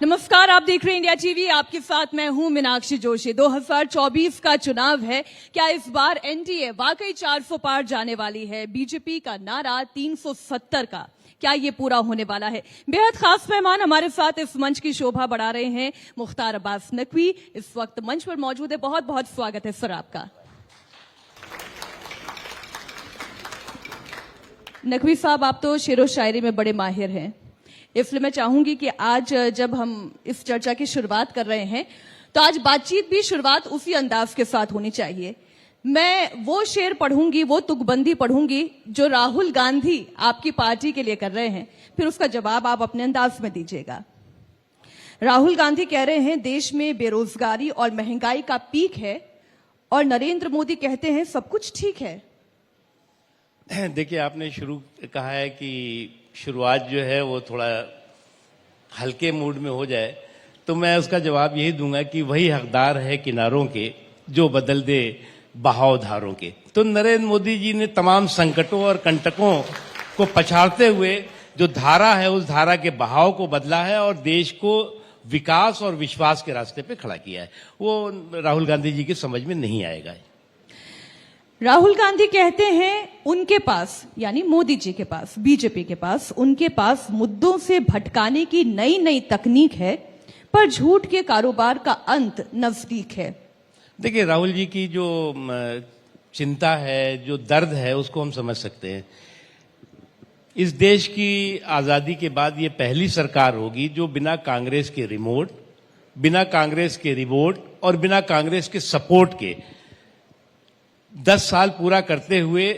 नमस्कार, आप देख रहे हैं इंडिया टीवी। आपके साथ मैं हूं मीनाक्षी जोशी। 2024 का चुनाव है। क्या इस बार एनडीए वाकई 400 पार जाने वाली है? बीजेपी का नारा 370 का, क्या ये पूरा होने वाला है? बेहद खास मेहमान हमारे साथ इस मंच की शोभा बढ़ा रहे हैं। मुख्तार अब्बास नकवी इस वक्त मंच पर मौजूद है। बहुत बहुत स्वागत है सर आपका। नकवी साहब, आप तो शेरो शायरी में बड़े माहिर हैं, इसलिए मैं चाहूंगी कि आज जब हम इस चर्चा की शुरुआत कर रहे हैं तो आज बातचीत भी शुरुआत उसी अंदाज के साथ होनी चाहिए। मैं वो शेर पढ़ूंगी, वो तुकबंदी पढ़ूंगी जो राहुल गांधी आपकी पार्टी के लिए कर रहे हैं, फिर उसका जवाब आप अपने अंदाज में दीजिएगा। राहुल गांधी कह रहे हैं देश में बेरोजगारी और महंगाई का पीक है, और नरेंद्र मोदी कहते हैं सब कुछ ठीक है। देखिए, आपने शुरू कहा है कि शुरुआत जो है वो थोड़ा हल्के मूड में हो जाए, तो मैं उसका जवाब यही दूंगा कि वही हकदार है किनारों के जो बदल दे बहाव धारों के। तो नरेंद्र मोदी जी ने तमाम संकटों और कंटकों को पछाड़ते हुए जो धारा है उस धारा के बहाव को बदला है और देश को विकास और विश्वास के रास्ते पे खड़ा किया है। वो राहुल गांधी जी की समझ में नहीं आएगा। राहुल गांधी कहते हैं उनके पास, यानी मोदी जी के पास, बीजेपी के पास, उनके पास मुद्दों से भटकाने की नई नई तकनीक है, पर झूठ के कारोबार का अंत नजदीक है। देखिए, राहुल जी की जो चिंता है, जो दर्द है, उसको हम समझ सकते हैं। इस देश की आजादी के बाद ये पहली सरकार होगी जो बिना कांग्रेस के रिमोट, बिना कांग्रेस के रिवोट और बिना कांग्रेस के सपोर्ट के 10 साल पूरा करते हुए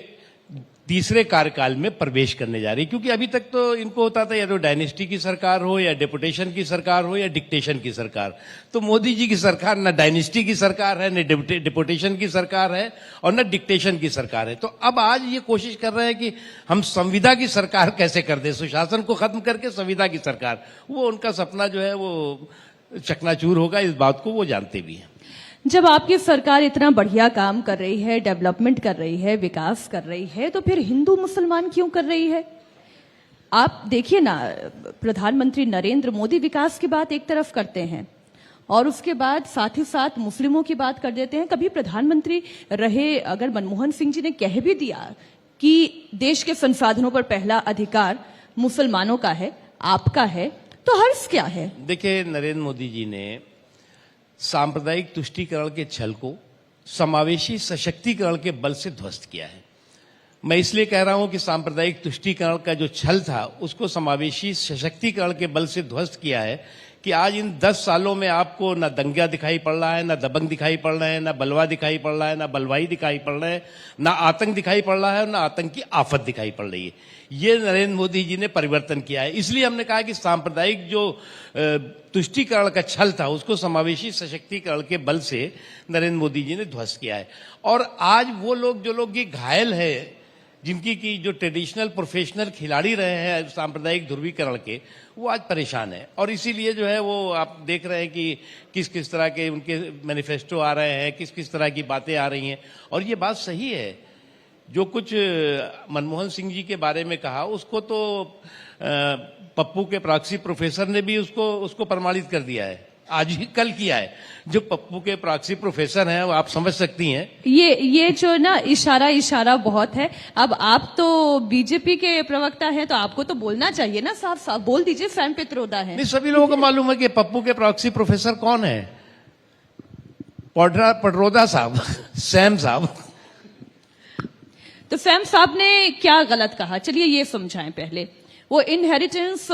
तीसरे कार्यकाल में प्रवेश करने जा रही। क्योंकि अभी तक तो इनको होता था या तो डायनेस्टी की सरकार हो, या डेपुटेशन की सरकार हो, या डिक्टेशन की सरकार। तो मोदी जी की सरकार न डायनेस्टी की सरकार है, न डेपुटेशन की सरकार है, और न डिक्टेशन की सरकार है। तो अब आज ये कोशिश कर रहे हैं कि हम संविदा की सरकार कैसे कर दें, सुशासन को खत्म करके संविदा की सरकार। वो उनका सपना जो है वो चकनाचूर होगा, इस बात को वो जानते भी हैं। जब आपकी सरकार इतना बढ़िया काम कर रही है, डेवलपमेंट कर रही है, विकास कर रही है, तो फिर हिंदू मुसलमान क्यों कर रही है? आप देखिए ना, प्रधानमंत्री नरेंद्र मोदी विकास की बात एक तरफ करते हैं और उसके बाद साथ ही साथ मुस्लिमों की बात कर देते हैं। कभी प्रधानमंत्री रहे अगर मनमोहन सिंह जी ने कह भी दिया कि देश के संसाधनों पर पहला अधिकार मुसलमानों का है, आपका है, तो हर्ष क्या है? देखिए, नरेंद्र मोदी जी ने सांप्रदायिक तुष्टीकरण के छल को समावेशी सशक्तिकरण के बल से ध्वस्त किया है। मैं इसलिए कह रहा हूं कि सांप्रदायिक तुष्टीकरण का जो छल था उसको समावेशी सशक्तिकरण के बल से ध्वस्त किया है कि आज इन 10 सालों में आपको ना दंगा दिखाई पड़ रहा है, ना दबंग दिखाई पड़ रहा है, ना बलवा दिखाई पड़ रहा है, ना बलवाई दिखाई पड़ रहा है, ना आतंक दिखाई पड़ रहा है, ना आतंक की आफत दिखाई पड़ रही है। ये नरेंद्र मोदी जी ने परिवर्तन किया है। इसलिए हमने कहा कि सांप्रदायिक जो तुष्टीकरण का छल था उसको समावेशी सशक्तिकरण के बल से नरेंद्र मोदी जी ने ध्वस्त किया है। और आज वो लोग जो लोग ये घायल है, जिनकी की जो ट्रेडिशनल प्रोफेशनल खिलाड़ी रहे हैं सांप्रदायिक ध्रुवीकरण के, वो आज परेशान है। और इसीलिए जो है वो आप देख रहे हैं कि किस किस तरह के उनके मैनिफेस्टो आ रहे हैं, किस किस तरह की बातें आ रही हैं। और ये बात सही है, जो कुछ मनमोहन सिंह जी के बारे में कहा उसको तो पप्पू के प्रॉक्सी प्रोफेसर ने भी उसको प्रमाणित कर दिया है, आज ही कल किया है। जो पप्पू के प्रॉक्सी प्रोफेसर हैं वो आप समझ सकती हैं। ये जो ना इशारा बहुत है। अब आप तो बीजेपी के प्रवक्ता हैं, तो आपको तो बोलना चाहिए ना, साफ साफ बोल दीजिए सैम पित्रोदा है। नहीं, सभी लोगों को मालूम है कि पप्पू के प्रॉक्सी प्रोफेसर कौन है। पटरोदा साहब, सैम साहब। तो सैम साहब ने क्या गलत कहा, चलिए ये समझाएं पहले। वो इनहेरिटेंस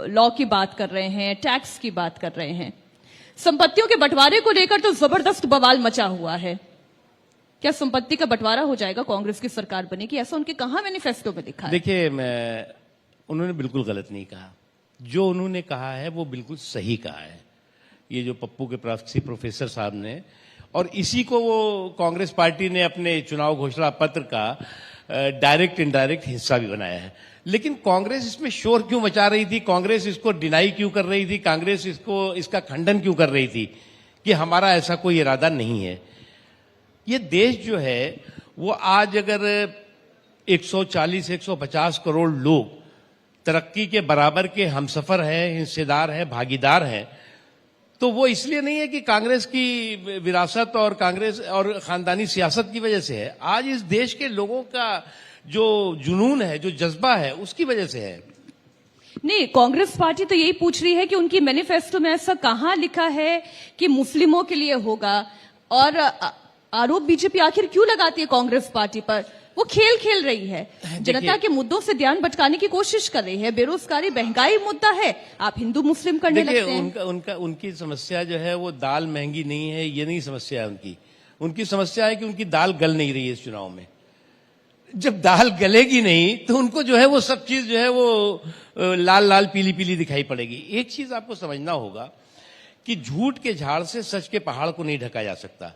लॉ की बात कर रहे हैं, टैक्स की बात कर रहे हैं, संपत्तियों के बंटवारे को लेकर तो जबरदस्त बवाल मचा हुआ है। क्या संपत्ति का बंटवारा हो जाएगा कांग्रेस की सरकार बनेगी, ऐसा उनके कहां मैनिफेस्टो में लिखा है? देखिए, उन्होंने बिल्कुल गलत नहीं कहा। जो उन्होंने कहा है वो बिल्कुल सही कहा है, ये जो पप्पू के प्रॉक्सी प्रोफेसर साहब ने। और इसी को वो कांग्रेस पार्टी ने अपने चुनाव घोषणा पत्र का डायरेक्ट इनडायरेक्ट हिस्सा भी बनाया है। लेकिन कांग्रेस इसमें शोर क्यों मचा रही थी, कांग्रेस इसको डिनाई क्यों कर रही थी, कांग्रेस इसका खंडन क्यों कर रही थी कि हमारा ऐसा कोई इरादा नहीं है। ये देश जो है वो आज अगर 140-150 करोड़ लोग तरक्की के बराबर के हमसफर हैं, हिस्सेदार हैं, भागीदार हैं, तो वो इसलिए नहीं है कि कांग्रेस की विरासत और कांग्रेस और खानदानी सियासत की वजह से है। आज इस देश के लोगों का जो जुनून है, जो जज्बा है, उसकी वजह से है। नहीं, कांग्रेस पार्टी तो यही पूछ रही है कि उनकी मैनिफेस्टो में ऐसा कहां लिखा है कि मुस्लिमों के लिए होगा, और आरोप बीजेपी आखिर क्यों लगाती है कांग्रेस पार्टी पर? वो खेल खेल रही है, जनता के मुद्दों से ध्यान भटकाने की कोशिश कर रही है। बेरोजगारी, महंगाई मुद्दा है, आप हिंदू मुस्लिम करने लगते हैं। उनकी समस्या जो है वो दाल महंगी नहीं है, ये नहीं समस्या है उनकी। उनकी समस्या है कि उनकी दाल गल नहीं रही है इस चुनाव में। जब दाल गलेगी नहीं तो उनको जो है वो सब चीज जो है वो लाल लाल पीली पीली दिखाई पड़ेगी। एक चीज आपको समझना होगा कि झूठ के झाड़ से सच के पहाड़ को नहीं ढका जा सकता,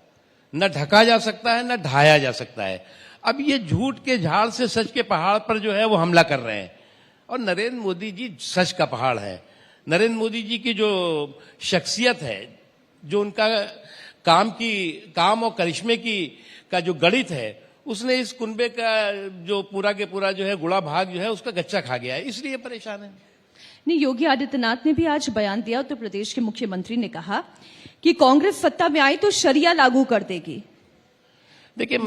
न ढका जा सकता है, न ढाया जा सकता है। अब ये झूठ के झाड़ से सच के पहाड़ पर जो है वो हमला कर रहे हैं, और नरेंद्र मोदी जी सच का पहाड़ है। नरेंद्र मोदी जी की जो शख्सियत है, जो उनका काम और करिश्मे की का जो गणित है, उसने इस कुनबे का जो पूरा के पूरा जो है गुड़ा भाग जो है उसका गच्चा खा गया है, इसलिए परेशान है। नहीं, योगी आदित्यनाथ ने भी आज बयान दिया। उत्तर प्रदेश के मुख्यमंत्री ने कहा कि कांग्रेस सत्ता में आई तो शरिया लागू कर देगी। देखिए,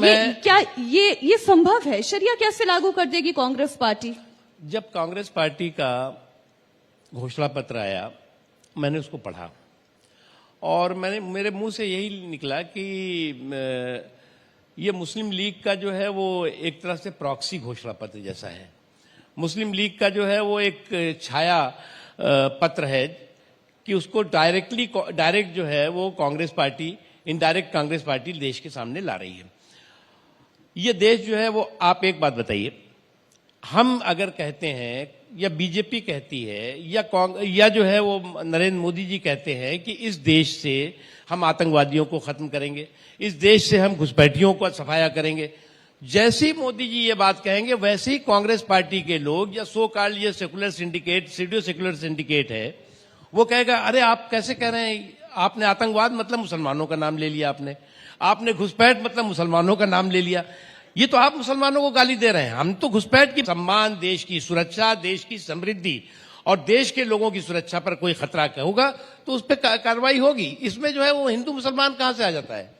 ये संभव है? शरिया कैसे लागू कर देगी कांग्रेस पार्टी? जब कांग्रेस पार्टी का घोषणा पत्र आया, मैंने उसको पढ़ा और मेरे मुंह से यही निकला कि ये मुस्लिम लीग का जो है वो एक तरह से प्रॉक्सी घोषणा पत्र जैसा है। मुस्लिम लीग का जो है वो एक छाया पत्र है कि उसको डायरेक्ट जो है वो Congress party, indirect Congress party देश के सामने ला रही है। ये देश जो है वो, आप एक बात बताइए, हम अगर कहते हैं या बीजेपी कहती है या जो है वो नरेंद्र मोदी जी कहते हैं कि इस देश से हम आतंकवादियों को खत्म करेंगे, इस देश से हम घुसपैठियों को सफाया करेंगे, जैसे ही मोदी जी ये बात कहेंगे वैसे ही कांग्रेस पार्टी के लोग या सो कॉल्ड ये सेकुलर सिंडिकेट, सीडियो सेकुलर सिंडिकेट है, वो कहेगा अरे आप कैसे कह रहे हैं, आपने आतंकवाद मतलब मुसलमानों का नाम ले लिया, आपने घुसपैठ मतलब मुसलमानों का नाम ले लिया, ये तो आप मुसलमानों को गाली दे रहे हैं। हम तो घुसपैठ की सम्मान, देश की सुरक्षा, देश की समृद्धि और देश के लोगों की सुरक्षा पर कोई खतरा होगा तो उस पर कार्रवाई होगी। इसमें जो है वो हिंदू मुसलमान कहां से आ जाता है?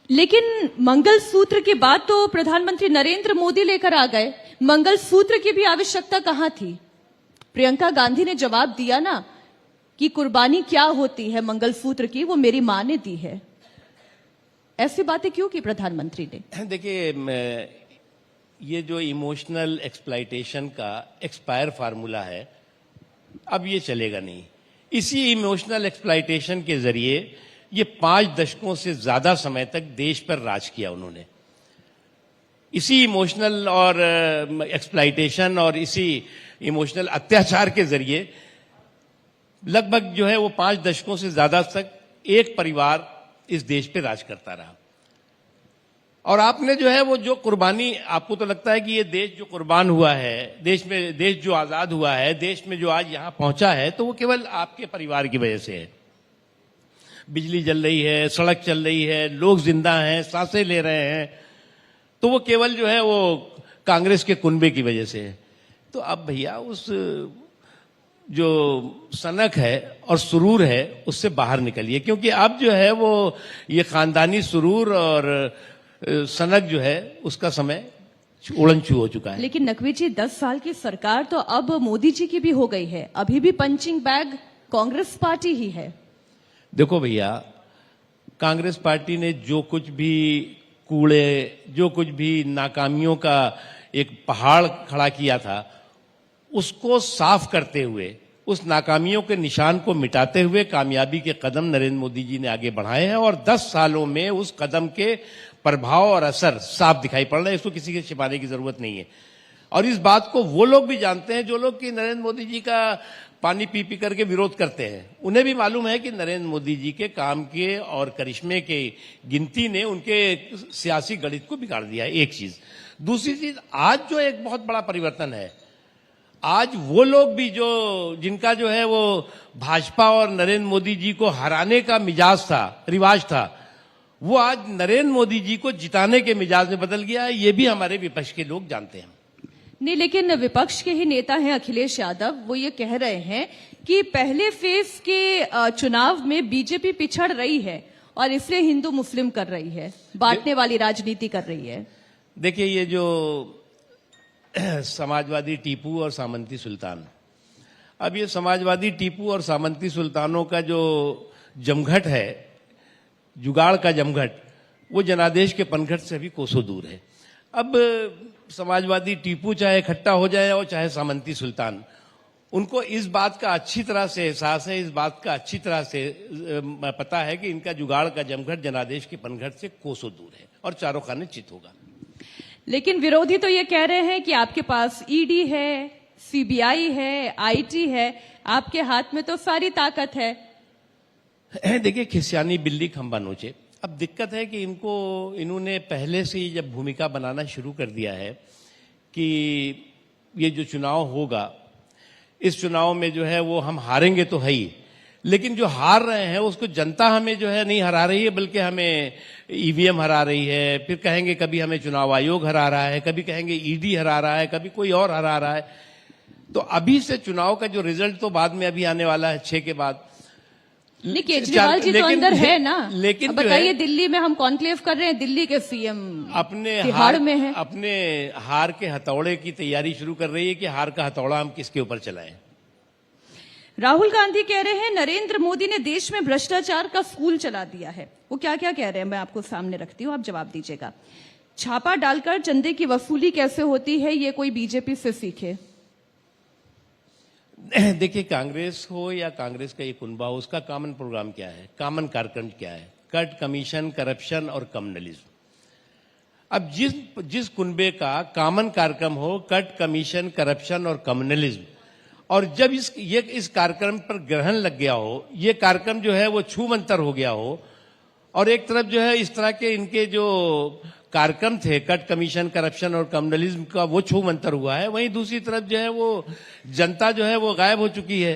लेकिन मंगलसूत्र की बात तो प्रधानमंत्री नरेंद्र मोदी लेकर आ गए, मंगलसूत्र की भी आवश्यकता कहां थी? प्रियंका गांधी ने जवाब दिया ना कि कुर्बानी क्या होती है मंगलसूत्र की, वो मेरी मां ने दी है। ऐसी बातें क्यों की प्रधानमंत्री ने? देखिए, ये जो इमोशनल एक्सप्लॉयटेशन का एक्सपायर फार्मूला है, अब ये चलेगा नहीं। इसी इमोशनल एक्सप्लॉयटेशन के जरिए ये 5 दशकों से ज्यादा समय तक देश पर राज किया उन्होंने। इसी इमोशनल और एक्सप्लॉयटेशन और इसी इमोशनल अत्याचार के जरिए लगभग जो है वो 5 दशकों से ज्यादा तक एक परिवार इस देश पे राज करता रहा। और आपने जो है वो जो कुर्बानी, आपको तो लगता है कि ये देश जो कुर्बान हुआ है, देश जो आजाद हुआ है, देश में जो आज यहां पहुंचा है, तो वो केवल आपके परिवार की वजह से है। बिजली जल रही है, सड़क चल रही है, लोग जिंदा हैं, सांसें ले रहे हैं, तो वो केवल जो है वो कांग्रेस के कुनबे की वजह से है। तो अब भैया उस जो सनक है और सुरूर है उससे बाहर निकलिए, क्योंकि अब जो है वो ये खानदानी सुरूर और सनक जो है उसका समय उड़न छू हो चुका है। लेकिन नकवी जी, 10 साल की सरकार तो अब मोदी जी की भी हो गई है, अभी भी पंचिंग बैग कांग्रेस पार्टी ही है। देखो भैया, कांग्रेस पार्टी ने जो कुछ भी कूड़े, जो कुछ भी नाकामियों का एक पहाड़ खड़ा किया था, उसको साफ करते हुए, उस नाकामियों के निशान को मिटाते हुए कामयाबी के कदम नरेंद्र मोदी जी ने आगे बढ़ाए हैं, और 10 सालों में उस कदम के प्रभाव और असर साफ दिखाई पड़ रहे हैं। इसको किसी के छिपाने की जरूरत नहीं है। और इस बात को वो लोग भी जानते हैं जो लोग कि नरेंद्र मोदी जी का पानी पी पी करके विरोध करते हैं। उन्हें भी मालूम है कि नरेंद्र मोदी जी के काम के और करिश्मे के गिनती ने उनके सियासी गणित को बिगाड़ दिया है, एक चीज। दूसरी चीज, आज जो एक बहुत बड़ा परिवर्तन है, आज वो लोग भी जो जिनका जो है वो भाजपा और नरेंद्र मोदी जी को हराने का मिजाज था, रिवाज था, वो आज नरेंद्र मोदी जी को जिताने के मिजाज में बदल गया है। ये भी हमारे विपक्ष के लोग जानते हैं। नहीं, लेकिन विपक्ष के ही नेता हैं अखिलेश यादव, वो ये कह रहे हैं कि पहले फेज के चुनाव में बीजेपी पिछड़ रही है और इसलिए हिंदू मुस्लिम कर रही है, बांटने वाली राजनीति कर रही है। देखिए, ये जो समाजवादी टीपू और सामंती सुल्तान, अब ये समाजवादी टीपू और सामंती सुल्तानों का जो जमघट है, जुगाड़ का जमघट, वो जनादेश के पनघट से भी कोसों दूर है। अब समाजवादी टीपू चाहे इकट्ठा हो जाए और चाहे सामंती सुल्तान, उनको इस बात का अच्छी तरह से एहसास है, इस बात का अच्छी तरह से पता है कि इनका जुगाड़ का जमघट जनादेश के पनघट से कोसों दूर है और चारों खाने चित होगा। लेकिन विरोधी तो ये कह रहे हैं कि आपके पास ईडी है, सीबीआई है, आईटी है, आपके हाथ में तो सारी ताकत है। देखिए, खिसियानी बिल्ली खंबा नोचे। अब दिक्कत है कि इन्होंने पहले से ही जब भूमिका बनाना शुरू कर दिया है कि ये जो चुनाव होगा, इस चुनाव में जो है वो हम हारेंगे तो है ही, लेकिन जो हार रहे हैं उसको जनता हमें जो है नहीं हरा रही है, बल्कि हमें ईवीएम हरा रही है। फिर कहेंगे कभी हमें चुनाव आयोग हरा रहा है, कभी कहेंगे ईडी हरा रहा है, कभी कोई और हरा रहा है। तो अभी से चुनाव का जो रिजल्ट तो बाद में अभी आने वाला है 6 के बाद। नहीं, केजरीवाल जी तो अंदर है ना। लेकिन बताइए, दिल्ली में हम कॉन्क्लेव कर रहे हैं, दिल्ली के सीएम अपने तिहाड़ में है, अपने हार के हथौड़े की तैयारी शुरू कर रही है कि हार का हथौड़ा हम किसके ऊपर चलाएं। राहुल गांधी कह रहे हैं नरेंद्र मोदी ने देश में भ्रष्टाचार का स्कूल चला दिया है। वो क्या क्या कह रहे हैं, मैं आपको सामने रखती हूं, आप जवाब दीजिएगा। छापा डालकर चंदे की वसूली कैसे होती है, ये कोई बीजेपी से सीखे। देखिए, कांग्रेस हो या कांग्रेस का ये कुनबा हो, उसका कॉमन प्रोग्राम क्या है, कॉमन कार्यक्रम क्या है? कट, कमीशन, करप्शन और कम्युनलिज्म। अब जिस कुनबे का कॉमन कार्यक्रम हो कट, कमीशन, करप्शन और कम्युनलिज्म, और जब इस कार्यक्रम पर ग्रहण लग गया हो, ये कार्यक्रम जो है वो छूमंतर हो गया हो, और एक तरफ जो है इस तरह के इनके जो कार्यक्रम थे कट, कमीशन, करप्शन और कम्युनलिज्म का, वो छूमंतर हुआ है, वहीं दूसरी तरफ जो है वो जनता जो है वो गायब हो चुकी है।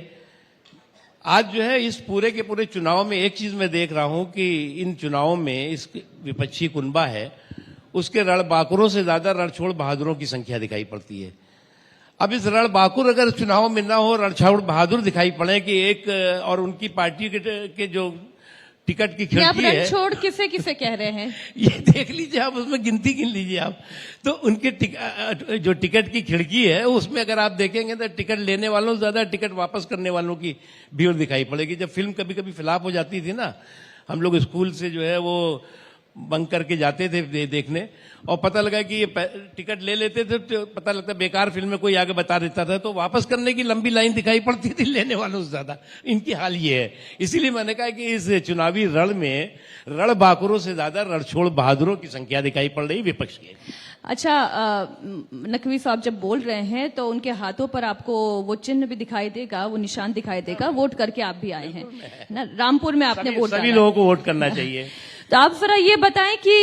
आज जो है इस पूरे के पूरे चुनाव में एक चीज मैं देख रहा हूं कि इन चुनावों में इस विपक्षी कुनबा है, उसके रणबांकुरों से ज्यादा रणछोड़ बहादुरों की संख्या दिखाई पड़ती है। अब इस रणबांकुर अगर चुनाव में ना हो, रणछोड़ बहादुर दिखाई पड़े कि एक, और उनकी पार्टी के जो टिकट की खिड़की है, रणछोड़ किसे किसे कह रहे हैं ये देख लीजिए आप, उसमें गिनती गिन लीजिए आप। तो उनके जो टिकट की खिड़की है उसमें अगर आप देखेंगे तो टिकट लेने वालों से ज्यादा टिकट वापस करने वालों की भीड़ दिखाई पड़ेगी। जब फिल्म कभी कभी फ्लॉप हो जाती थी ना, हम लोग स्कूल से जो है वो बंक करके जाते थे देखने, और पता लगा कि ये टिकट ले लेते थे तो पता लगता बेकार फिल्म में कोई आगे बता देता था, तो वापस करने की लंबी लाइन दिखाई पड़ती थी लेने वालों से ज्यादा। इनकी हाल ये है। इसीलिए मैंने कहा कि इस चुनावी रण में रणबांकुरों से ज्यादा रणछोड़ बहादुरों की संख्या दिखाई पड़ रही विपक्ष की। अच्छा, नकवी साहब जब बोल रहे हैं तो उनके हाथों पर आपको वो चिन्ह भी दिखाई देगा, वो निशान दिखाई देगा, वोट करके आप भी आए हैं ना, रामपुर में आपने वोट डाला। सभी लोगों को वोट करना चाहिए। तो आप जरा ये बताएं कि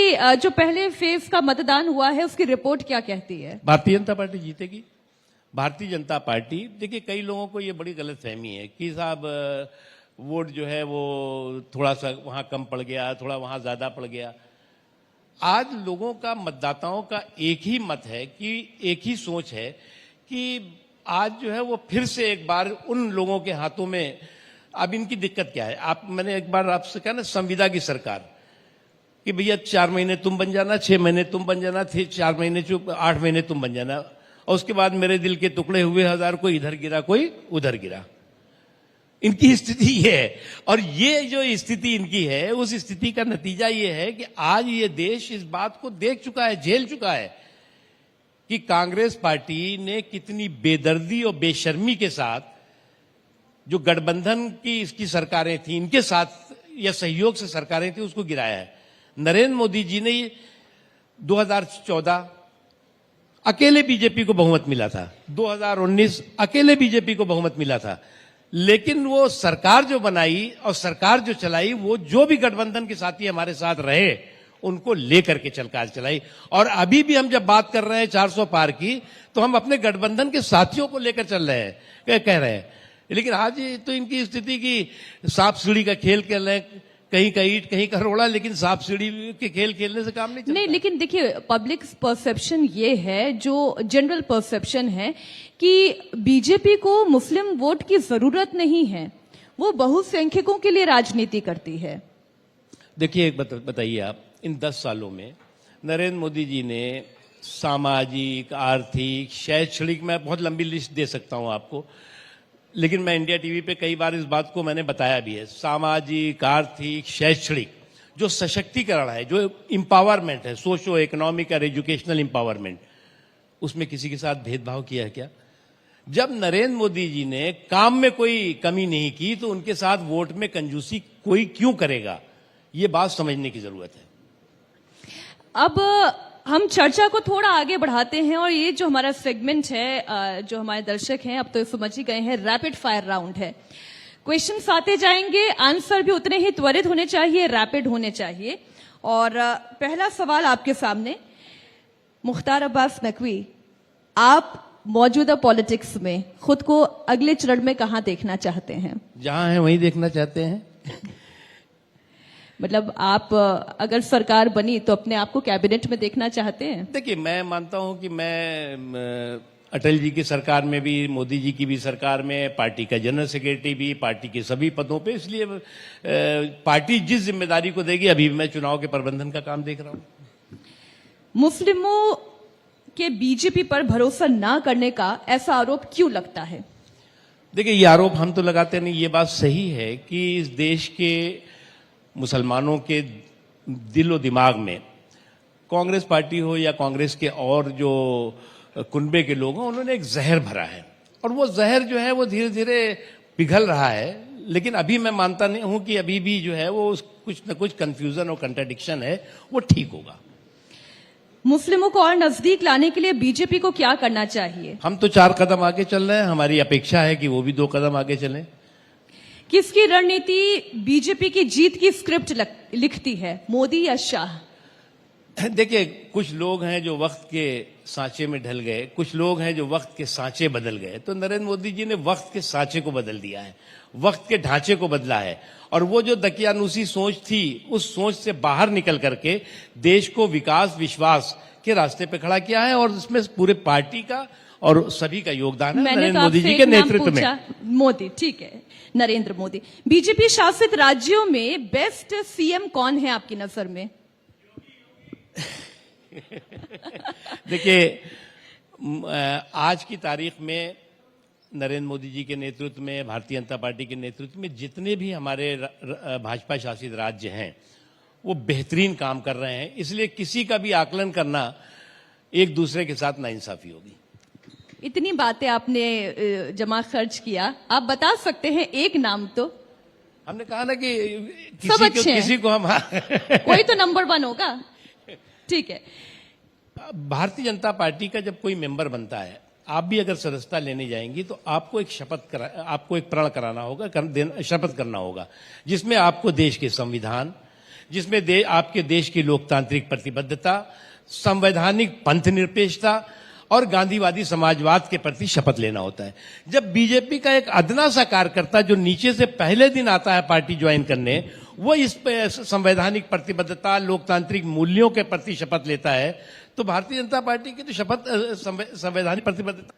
जो पहले फेज का मतदान हुआ है उसकी रिपोर्ट क्या कहती है। भारतीय जनता पार्टी जीतेगी। भारतीय जनता पार्टी, देखिए कई लोगों को ये बड़ी गलतफहमी है कि साहब वोट जो है वो थोड़ा सा वहां कम पड़ गया, थोड़ा वहां ज्यादा पड़ गया। आज लोगों का, मतदाताओं का एक ही मत है कि एक ही सोच है कि आज जो है वो फिर से एक बार उन लोगों के हाथों में। अब इनकी दिक्कत क्या है, मैंने एक बार आपसे कहा ना, संविदा की सरकार, कि भैया 4 महीने तुम बन जाना, 6 महीने तुम बन जाना, 4 महीने चुप, 8 महीने तुम बन जाना, और उसके बाद मेरे दिल के टुकड़े हुए हजार, कोई इधर गिरा कोई उधर गिरा। इनकी स्थिति ये है, और ये जो स्थिति इनकी है, उस स्थिति का नतीजा ये है कि आज ये देश इस बात को देख चुका है, झेल चुका है कि कांग्रेस पार्टी ने कितनी बेदर्दी और बेशर्मी के साथ जो गठबंधन की इसकी सरकारें थी, इनके साथ या सहयोग से सरकारें थी, उसको गिराया है। नरेंद्र मोदी जी ने 2014 अकेले बीजेपी को बहुमत मिला था, 2019 अकेले बीजेपी को बहुमत मिला था, लेकिन वो सरकार जो बनाई और सरकार जो चलाई, वो जो भी गठबंधन के साथी हमारे साथ रहे उनको लेकर के चलकर चलाई। और अभी भी हम जब बात कर रहे हैं 400 पार की, तो हम अपने गठबंधन के साथियों को लेकर चल रहे हैं, कह रहे हैं। लेकिन आज तो इनकी स्थिति की सांप सीढ़ी का खेल खेल रहे हैं। कहीं का ईंट कहीं का रोड़ा, लेकिन सांप सीढ़ी के खेल खेलने से काम नहीं चलता। नहीं, लेकिन देखिए पब्लिक परसेप्शन ये है, जो जनरल परसेप्शन है कि बीजेपी को मुस्लिम वोट की जरूरत नहीं है, वो बहुसंख्यकों के लिए राजनीति करती है। देखिए एक बताइए आप, इन 10 सालों में नरेंद्र मोदी जी ने सामाजिक, आर्थिक, शैक्षणिक, मैं बहुत लंबी लिस्ट दे सकता हूं आपको, लेकिन मैं इंडिया टीवी पे कई बार इस बात को मैंने बताया भी है, सामाजिक, आर्थिक, शैक्षणिक जो सशक्तिकरण है, जो इंपावरमेंट है, सोशो इकोनॉमिक और एजुकेशनल इंपावरमेंट, उसमें किसी के साथ भेदभाव किया है क्या? जब नरेंद्र मोदी जी ने काम में कोई कमी नहीं की तो उनके साथ वोट में कंजूसी कोई क्यों करेगा? ये बात समझने की जरूरत है। अब हम चर्चा को थोड़ा आगे बढ़ाते हैं और ये जो हमारा सेगमेंट है, जो हमारे दर्शक हैं अब तो समझ ही गए हैं, रैपिड फायर राउंड है। क्वेश्चंस आते जाएंगे, आंसर भी उतने ही त्वरित होने चाहिए, रैपिड होने चाहिए। और पहला सवाल आपके सामने, मुख्तार अब्बास नकवी, आप मौजूदा पॉलिटिक्स में खुद को अगले चरण में कहां देखना चाहते हैं? जहां है वहीं देखना चाहते हैं। मतलब आप अगर सरकार बनी तो अपने आप को कैबिनेट में देखना चाहते हैं? देखिए, मैं मानता हूं कि मैं अटल जी की सरकार में भी, मोदी जी की भी सरकार में, पार्टी का जनरल सेक्रेटरी भी, पार्टी के सभी पदों पे, इसलिए पार्टी जिस जिम्मेदारी को देगी, अभी मैं चुनाव के प्रबंधन का काम देख रहा हूं। मुस्लिमों के बीजेपी पर भरोसा ना करने का ऐसा आरोप क्यों लगता है? देखिए, ये आरोप हम तो लगाते नहीं, ये बात सही है कि इस देश के मुसलमानों के दिलो दिमाग में कांग्रेस पार्टी हो या कांग्रेस के और जो कुनबे के लोग हैं, उन्होंने एक जहर भरा है और वो जहर जो है वो धीरे धीरे पिघल रहा है। लेकिन अभी मैं मानता नहीं हूं कि अभी भी जो है वो कुछ न कुछ कंफ्यूजन और कंट्राडिक्शन है, वो ठीक होगा। मुस्लिमों को और नजदीक लाने के लिए बीजेपी को क्या करना चाहिए? हम तो 4 कदम आगे चल रहे हैं, हमारी अपेक्षा है कि वो भी 2 कदम आगे चलें। किसकी रणनीति बीजेपी की जीत की स्क्रिप्ट लिखती है, मोदी या शाह? देखिए, कुछ लोग हैं जो वक्त के सांचे में ढल गए, कुछ लोग हैं जो वक्त के सांचे बदल गए। तो नरेंद्र मोदी जी ने वक्त के सांचे को बदल दिया है, वक्त के ढांचे को बदला है, और वो जो दकियानूसी सोच थी, उस सोच से बाहर निकल करके देश को विकास विश्वास के रास्ते पे खड़ा किया है, और इसमें पूरे पार्टी का और सभी का योगदान है नरेंद्र मोदी जी के नेतृत्व में। मोदी, ठीक है, नरेंद्र मोदी। बीजेपी शासित राज्यों में बेस्ट सीएम कौन है आपकी नजर में? देखिए, आज की तारीख में नरेंद्र मोदी जी के नेतृत्व में, भारतीय जनता पार्टी के नेतृत्व में जितने भी हमारे भाजपा शासित राज्य हैं, वो बेहतरीन काम कर रहे हैं। इसलिए किसी का भी आकलन करना एक दूसरे के साथ नाइंसाफी होगी। इतनी बातें आपने जमा खर्च किया, आप बता सकते हैं एक नाम तो? हमने कहा ना कि किसी को हम कोई तो नंबर 1 होगा। ठीक है, भारतीय जनता पार्टी का जब कोई मेंबर बनता है, आप भी अगर सदस्यता लेने जाएंगी तो आपको एक प्रण कराना होगा, शपथ करना होगा, जिसमें आपको देश के संविधान, जिसमें आपके देश की लोकतांत्रिक प्रतिबद्धता, संवैधानिक पंथ निरपेक्षता और गांधीवादी समाजवाद के प्रति शपथ लेना होता है। जब बीजेपी का एक अदना सा कार्यकर्ता जो नीचे से पहले दिन आता है पार्टी ज्वाइन करने, वो इस संवैधानिक प्रतिबद्धता, लोकतांत्रिक मूल्यों के प्रति शपथ लेता है, तो भारतीय जनता पार्टी की तो शपथ संवैधानिक प्रतिबद्धता।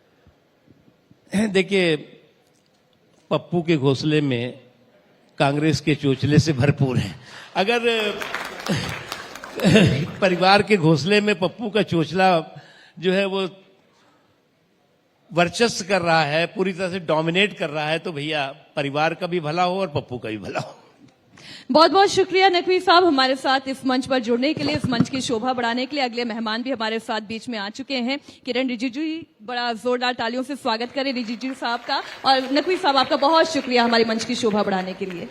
देखिए, पप्पू के घोंसले में कांग्रेस के चोचले से भरपूर है। अगर परिवार के घोंसले में पप्पू का चोचला जो है वो वर्चस्व कर रहा है, पूरी तरह से डोमिनेट कर रहा है, तो भैया परिवार का भी भला हो और पप्पू का भी भला हो। बहुत बहुत शुक्रिया नकवी साहब हमारे साथ इस मंच पर जुड़ने के लिए, इस मंच की शोभा बढ़ाने के लिए। अगले मेहमान भी हमारे साथ बीच में आ चुके हैं। किरण रिजिजू जी, बड़ा जोरदार तालियों से स्वागत करें रिजिजू साहब का। और नकवी साहब, आपका बहुत शुक्रिया हमारे मंच की शोभा बढ़ाने के लिए।